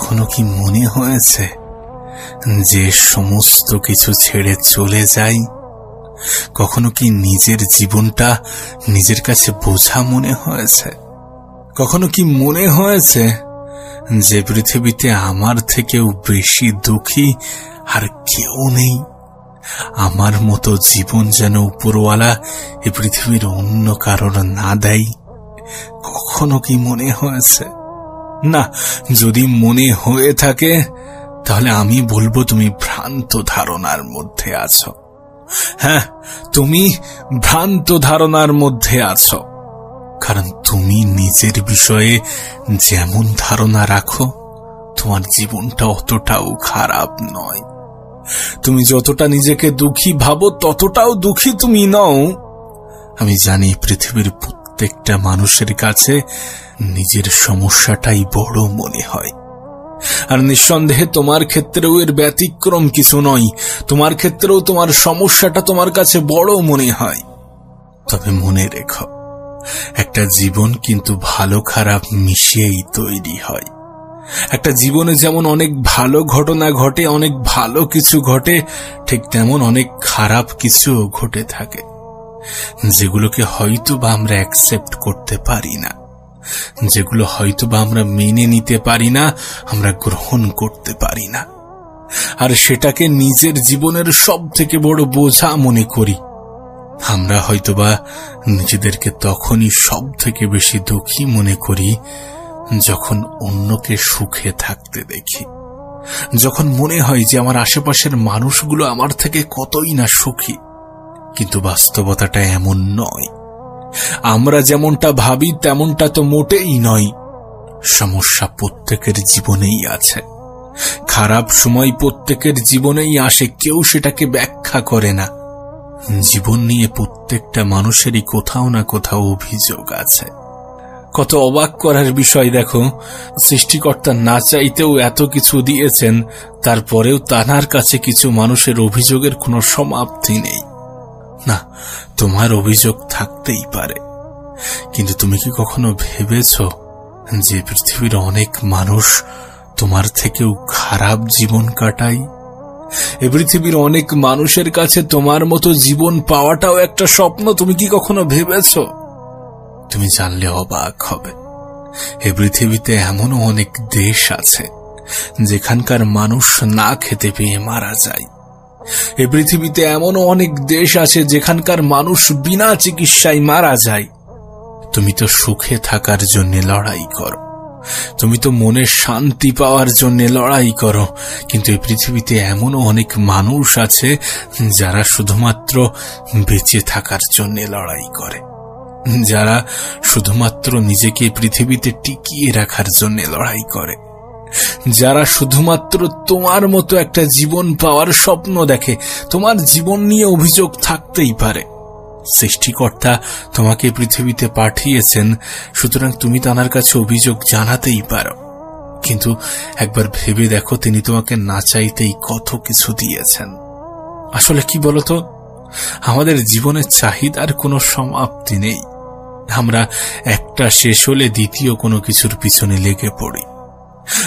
কখনো কি মনে হয়েছে যে সমস্ত কিছু ছেড়ে চলে যাই? কখনো কি নিজের জীবনটা নিজের কাছে বোঝা মনে হয়েছে? কখনো কি মনে হয়েছে যে পৃথিবীতে আমার থেকেও বেশি দুঃখী আর কেউ নেই? আমার মতো জীবন যেন উপরওয়ালা এ পৃথিবীর অন্য কারোর না দেয়। কখনো কি মনে হয়েছে? না, যদি মনে হয়ে থাকে তাহলে আমি বলবো তুমি ভ্রান্ত ধারণার মধ্যে আছো। হ্যাঁ, তুমি ভ্রান্ত ধারণার মধ্যে আছো, কারণ তুমি নিজের বিষয়ে যেমন ধারণা রাখো তোমার জীবনটা অতটাও খারাপ নয়। তুমি যতটা নিজেকে দুঃখী ভাবো ততটাও দুঃখী তুমি নও। আমি জানি পৃথিবীর প্রত্যেকটা মানুষের কাছে নিজের সমস্যাটাই বড় মনে হয়, আর নিঃসন্দেহে তোমার ক্ষেত্রেও এর ব্যতিক্রম কিছু নয়। তোমার ক্ষেত্রেও তোমার সমস্যাটা তোমার কাছে বড় মনে হয়। তবে মনে রেখো, একটা জীবন কিন্তু ভালো খারাপ মিশিয়েই তৈরি হয়। একটা জীবনে যেমন অনেক ভালো ঘটনা ঘটে, অনেক ভালো কিছু ঘটে, ঠিক তেমন অনেক খারাপ কিছুও ঘটে থাকে, যেগুলোকে হয়তো বা আমরা অ্যাকসেপ্ট করতে পারি না, যেগুলো হয়তো বা আমরা মেনে নিতে পারি না, আমরা গ্রহণ করতে পারি না, আর সেটাকে নিজের জীবনের সব থেকে বড় বোঝা মনে করি। আমরা হয়তোবা নিজেদেরকে তখনই সব থেকে বেশি দুঃখী মনে করি যখন অন্যকে সুখে থাকতে দেখি, যখন মনে হয় যে আমার আশেপাশের মানুষগুলো আমার থেকে কতই না সুখী। কিন্তু বাস্তবতাটা এমন নয়। আমরা যেমনটা ভাবি তেমনটা তো মোটেই নয়। সমস্যা প্রত্যেকের জীবনেই আছে, খারাপ সময় প্রত্যেকের জীবনেই আসে, কেউ সেটাকে ব্যাখ্যা করে না। জীবন নিয়ে প্রত্যেকটা মানুষেরই কোথাও না কোথাও অভিযোগ আছে। কত অবাক করার বিষয় দেখো, সৃষ্টিকর্তা না চাইতেও এত কিছু দিয়েছেন, তারপরেও তার কাছে কিছু মানুষের অভিযোগের কোনো সমাপ্তি নেই। না, তোমার অভিযোগ থাকতেই পারে, কিন্তু তুমি কি কখনো ভেবেছ যে পৃথিবীর অনেক মানুষ তোমার থেকেও খারাপ জীবন কাটায়? এ পৃথিবীর অনেক মানুষের কাছে তোমার মতো জীবন পাওয়াটাও একটা স্বপ্ন। তুমি কি কখনো ভেবেছ? তুমি জানলে অবাক হবে, এ পৃথিবীতে এমনও অনেক দেশ আছে যেখানকার মানুষ না খেতে পেয়ে মারা যায়। এ পৃথিবীতে এমনও অনেক দেশ আছে যেখানকার মানুষ বিনা চিকিৎসায় মারা যায়। তুমি তো সুখে থাকার জন্য লড়াই করো, তুমি তো মনে শান্তি পাওয়ার জন্য লড়াই করো, কিন্তু এই পৃথিবীতে এমনও অনেক মানুষ আছে যারা শুধুমাত্র বেঁচে থাকার জন্য লড়াই করে, যারা শুধুমাত্র নিজেকে পৃথিবীতে টিকিয়ে রাখার জন্য লড়াই করে, যারা শুধুমাত্র তোমার মতো একটা জীবন পাওয়ার স্বপ্ন দেখে। তোমার জীবন নিয়ে অভিযোগ থাকতেই পারে, সৃষ্টিকর্তা তোমাকে পৃথিবীতে পাঠিয়েছেন, সুতরাং তুমি তার কাছে অভিযোগ জানাতেই পারো। কিন্তু একবার ভেবে দেখো, তিনি তোমাকে না চাইতেই কত কিছু দিয়েছেন। আসলে কি বলতো, আমাদের জীবনের চাহিদার কোনো সমাপ্তি নেই। আমরা একটা শেষ হলে দ্বিতীয় কোনো কিছুর পিছনে লেগে পড়ি,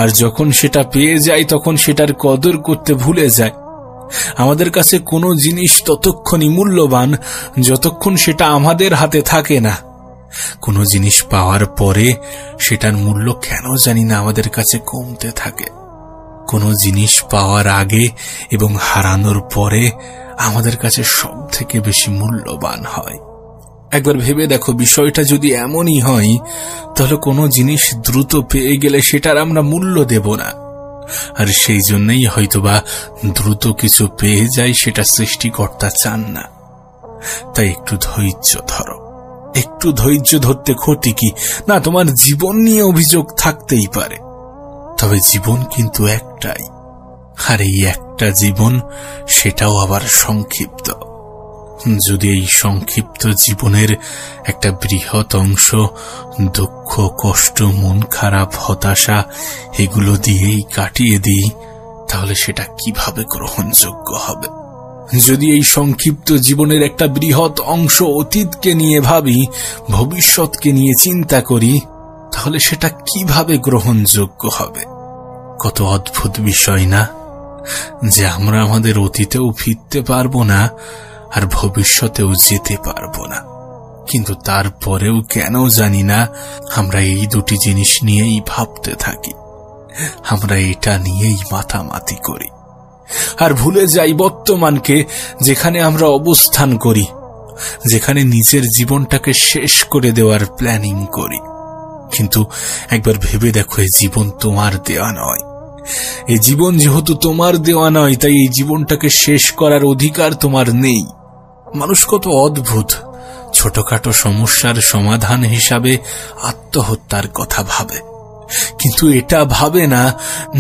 আর যখন সেটা পেয়ে যাই তখন সেটার কদর করতে ভুলে যাই। আমাদের কাছে কোনো জিনিস ততক্ষণই মূল্যবান যতক্ষণ সেটা আমাদের হাতে থাকে না। কোনো জিনিস পাওয়ার পরে সেটার মূল্য কেন জানি না আমাদের কাছে কমতে থাকে। কোনো জিনিস পাওয়ার আগে এবং হারানোর পরে আমাদের কাছে সব থেকে বেশি মূল্যবান হয়। একবার ভেবে দেখো, বিষয়টা যদি এমনই হয় তাহলে কোনো জিনিস দ্রুত পেয়ে গেলে সেটার আমরা মূল্য দেব না, আর সেই জন্যই হয়তোবা দ্রুত কিছু পেয়ে যাই, সেটা সৃষ্টিকর্তা চান না। তাই একটু ধৈর্য ধরো। একটু ধৈর্য ধরতে ক্ষতি কি? না, তোমার জীবন নিয়ে অভিযোগ থাকতেই পারে, তবে জীবন কিন্তু একটাই, আর এই একটা জীবন, সেটাও আবার সংক্ষিপ্ত। যদি এই সংক্ষিপ্ত জীবনের একটা বৃহৎ অংশ দুঃখ, কষ্ট, মন খারাপ, হতাশা এগুলো দিয়েই কাটিয়ে দিই, তাহলে সেটা কিভাবে গ্রহণযোগ্য হবে? যদি এই সংক্ষিপ্ত জীবনের একটা বৃহৎ অংশ অতীতকে নিয়ে ভাবি, ভবিষ্যৎকে নিয়ে চিন্তা করি, তাহলে সেটা কিভাবে গ্রহণযোগ্য হবে? কত অদ্ভুত বিষয় না, যে আমরা আমাদের অতীতেও ফিরতে পারবো না আর ভবিষ্যতেও যেতে পারবো না, কিন্তু তারপরেও কেন জানি না আমরা এই দুটি জিনিস নিয়েই ভাবতে থাকি। আমরা এটা নিয়েই মাতামাতি করি আর ভুলে যাই বর্তমানকে, যেখানে আমরা অবস্থান করি, যেখানে নিজের জীবনটাকে শেষ করে দেওয়ার প্ল্যানিং করি। কিন্তু একবার ভেবে দেখো, এই জীবন তোমার দেওয়া নয়। এই জীবন যেহেতু তোমার দেওয়া নয়, তাই এই জীবনটাকে শেষ করার অধিকার তোমার নেই। মানুষ কত অদ্ভুত, ছোটখাটো সমস্যার সমাধান হিসাবে আত্মহত্যার কথা ভাবে, কিন্তু এটা ভাবে না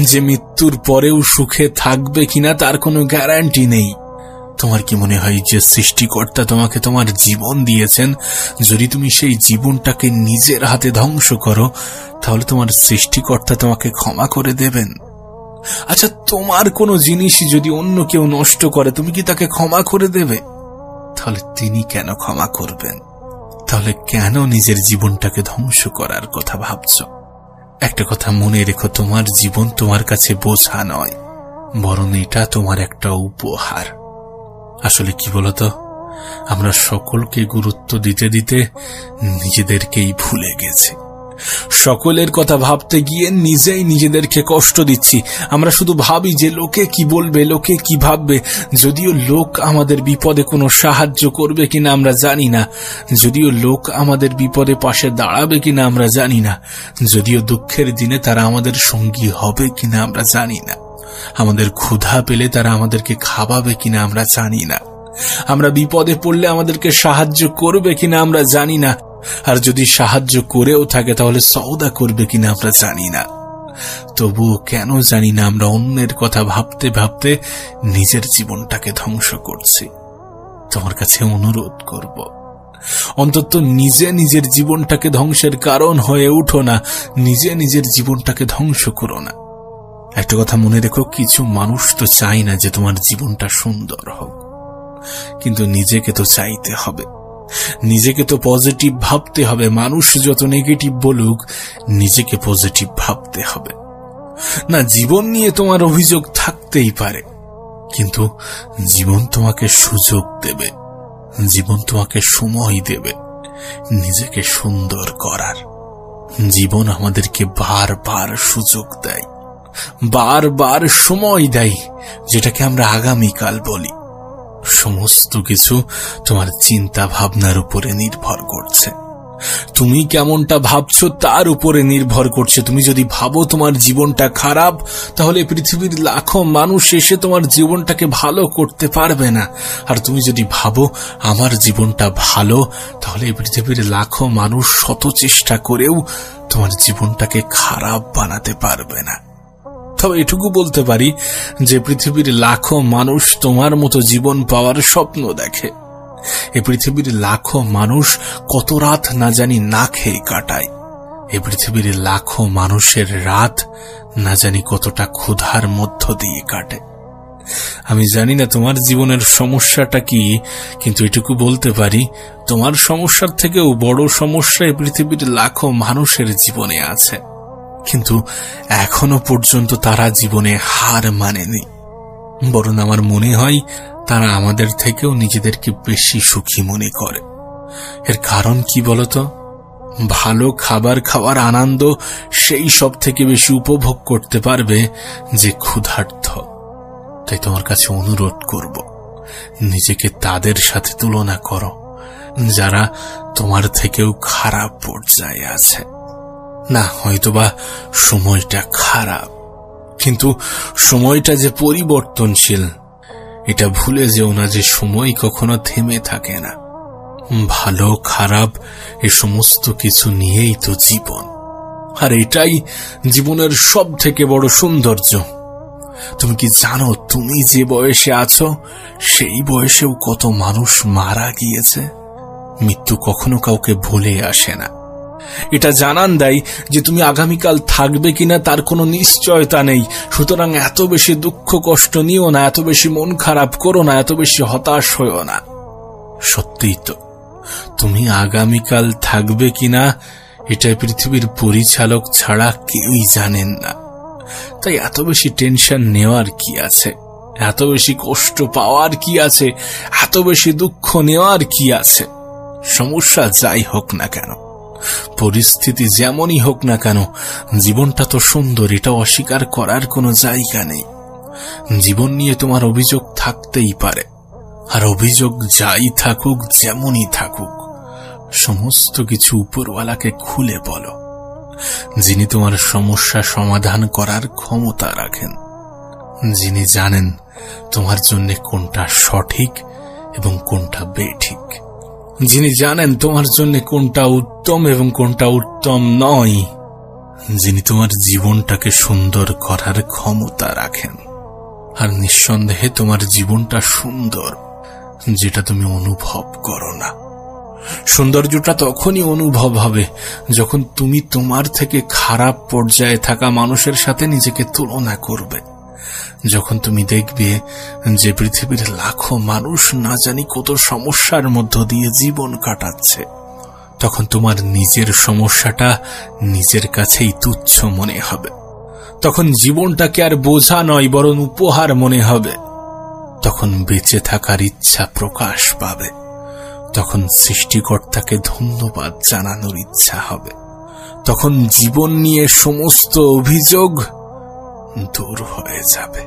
যে মৃত্যুর পরেও সুখে থাকবে কিনা তার কোনো গ্যারান্টি নেই। তোমার কি মনে হয় যে সৃষ্টিকর্তা তোমাকে তোমার জীবন দিয়েছেন, যদি তুমি সেই জীবনটাকে নিজের হাতে ধ্বংস করো, তাহলে তোমার সৃষ্টিকর্তা তোমাকে ক্ষমা করে দেবেন? আচ্ছা, তোমার কোনো জিনিস যদি অন্য কেউ নষ্ট করে, তুমি কি তাকে ক্ষমা করে দেবে? তাহলে তিনি কেন ক্ষমা করবেন? তাহলে কেন নিজের জীবনটাকে ধ্বংস করার কথা ভাবছ? একটা কথা মনে রেখো, তোমার জীবন তোমার কাছে বোঝা নয়, বরং এটা তোমার একটা উপহার। আসলে কি বলতো, আমরা সকলকে গুরুত্ব দিতে দিতে নিজেদেরকেই ভুলে গেছি। সকলের কথা ভাবতে গিয়ে নিজেই নিজেদেরকে কষ্ট দিচ্ছি। আমরা শুধু ভাবি যে লোকে কি বলবে, লোকে কি ভাববে। যদিও লোক আমাদের বিপদে কোনো সাহায্য করবে কিনা আমরা জানি না, যদিও লোক আমাদের বিপদে পাশে দাঁড়াবে কিনা আমরা জানি না, যদিও দুঃখের দিনে তারা আমাদের সঙ্গী হবে কিনা আমরা জানি না, আমাদের ক্ষুধা পেলে তারা আমাদেরকে খাওয়াবে কিনা আমরা জানি না, আমরা বিপদে পড়লে আমাদেরকে সাহায্য করবে কিনা আমরা জানি না, আর যদি সাহায্য করেও থাকে তাহলে সওদা করবে কিনা আমরা জানি না। তবুও কেন জানি না আমরা অন্যের কথা ভাবতে ভাবতে নিজের জীবনটাকে ধ্বংস করছি। তোমার কাছে অনুরোধ করব, অন্তত নিজে নিজের জীবনটাকে ধ্বংসের কারণ হয়ে উঠো না, নিজে নিজের জীবনটাকে ধ্বংস করো না। একটা কথা মনে রেখো, কিছু মানুষ তো চাই না যে তোমার জীবনটা সুন্দর হোক, কিন্তু নিজেকে তো চাইতে হবে, নিজেকে তো পজিটিভ ভাবতে হবে। মানুষ যত নেগেটিভ বলুক, নিজেকে পজিটিভ ভাবতে হবে। না, জীবন নিয়ে তোমার অভিযোগ থাকতেই পারে, কিন্তু জীবন তোমাকে সুযোগ দেবে, জীবন তোমাকে সময় দেবে নিজেকে সুন্দর করার। জীবন আমাদেরকে বারবার সুযোগ দেয়, বারবার সময় দেয়, যেটাকে আমরা আগামীকাল বলি। সমস্ত কিছু তোমার চিন্তা ভাবনার উপরে নির্ভর করছে। তুমি কেমনটা ভাবছো তার উপরে নির্ভর করছে। তুমি যদি ভাবো তোমার জীবনটা খারাপ, তাহলে পৃথিবীর লাখো মানুষ এসে তোমার জীবনটাকে ভালো করতে পারবে না। আর তুমি যদি ভাবো আমার জীবনটা ভালো, তাহলে পৃথিবীর লাখো মানুষ শত চেষ্টা করেও তোমার জীবনটাকে খারাপ বানাতে পারবে না। তবে এটুকু বলতে পারি যে পৃথিবীর লাখো মানুষ তোমার মতো জীবন পাওয়ার স্বপ্ন দেখে। এই পৃথিবীর লাখো মানুষ কত রাত না জানি না খেয়ে কাটায়। এই পৃথিবীর লাখো মানুষের রাত না জানি কতটা ক্ষুধার মধ্য দিয়ে কাটে। আমি জানি না তোমার জীবনের সমস্যাটা কি, কিন্তু এটুকু বলতে পারি তোমার সমস্যার থেকেও বড় সমস্যা এই পৃথিবীর লাখো মানুষের জীবনে আছে, কিন্তু এখনো পর্যন্ত তারা জীবনে হার মানেনি। বরং আমার মনে হয় তারা আমাদের থেকেও নিজেদেরকে বেশি সুখী মনে করে। এর কারণ কি বলতো? ভালো খাবার খাওয়ার আনন্দ সেই সব থেকে বেশি উপভোগ করতে পারবে যে ক্ষুধার্ত। তাই তোমার কাছে অনুরোধ করব, নিজেকে তাদের সাথে তুলনা করো যারা তোমার থেকেও খারাপ পর্যায়ে আছে। না, হয়তোবা সময়টা খারাপ, কিন্তু সময়টা যে পরিবর্তনশীল এটা ভুলে যেও না যে সময় কখনো থেমে থাকে না। ভালো খারাপ এ সমস্ত কিছু নিয়েই তো জীবন, আর এটাই জীবনের সব থেকে বড় সৌন্দর্য। তুমি কি জানো তুমি যে বয়সে আছো সেই বয়সেও কত মানুষ মারা গিয়েছে? মৃত্যু কখনো কাউকে ভুলে আসে না। এটা জানান দেয় যে তুমি আগামীকাল থাকবে কিনা তার কোনো নিশ্চয়তা নেই। সুতরাং এত বেশি দুঃখ কষ্ট নিও না, এত বেশি মন খারাপ করো না, এত বেশি হতাশ হইও না। সত্যিই তো, তুমি আগামীকাল থাকবে কিনা এটা পৃথিবীর পরিচালক ছাড়া কেউই জানেন না। তাই এত বেশি টেনশন নেওয়ার কি আছে, এত বেশি কষ্ট পাওয়ার কি আছে, এত বেশি দুঃখ নেওয়ার কি আছে? সমস্যা যাই হোক না কেন, পরিস্থিতি যেমনই হোক না কেন, জীবনটা তো সুন্দর, এটা অস্বীকার করার কোনো জায়গা নেই। জীবন নিয়ে তোমার অভিযোগ থাকতেই পারে, আর অভিযোগ যাই থাকুক, যেমনই থাকুক, সমস্ত কিছু উপরওয়ালাকে খুলে বলো, যিনি তোমার সমস্যা সমাধান করার ক্ষমতা রাখেন, যিনি জানেন তোমার জন্য কোনটা সঠিক এবং কোনটা বেঠিক, যিনি জানেন তোমার জন্য কোনটা উত্তম এবং কোনটা উত্তম নয়, যিনি তোমার জীবনটাকে সুন্দর করার ক্ষমতা রাখেন। আর নিঃসন্দেহে তোমার জীবনটা সুন্দর যেটা তুমি অনুভব করো না। সৌন্দর্যটা তখনই অনুভব হবে যখন তুমি তোমার থেকে খারাপ পর্যায়ে থাকা মানুষের সাথে নিজেকে তুলনা করবে, যখন তুমি দেখবে যে পৃথিবীর লাখো মানুষ না জানি কত সমস্যার মধ্য দিয়ে জীবন কাটাচ্ছে, তখন তোমার নিজের সমস্যাটা নিজের কাছেই তুচ্ছ মনে হবে। তখন জীবনটাকে আর বোঝা নয় বরং উপহার মনে হবে। তখন বেঁচে থাকার ইচ্ছা প্রকাশ পাবে। তখন সৃষ্টিকর্তাকে ধন্যবাদ জানানোর ইচ্ছা হবে। তখন জীবন নিয়ে সমস্ত অভিযোগ দূর হয়ে যাবে।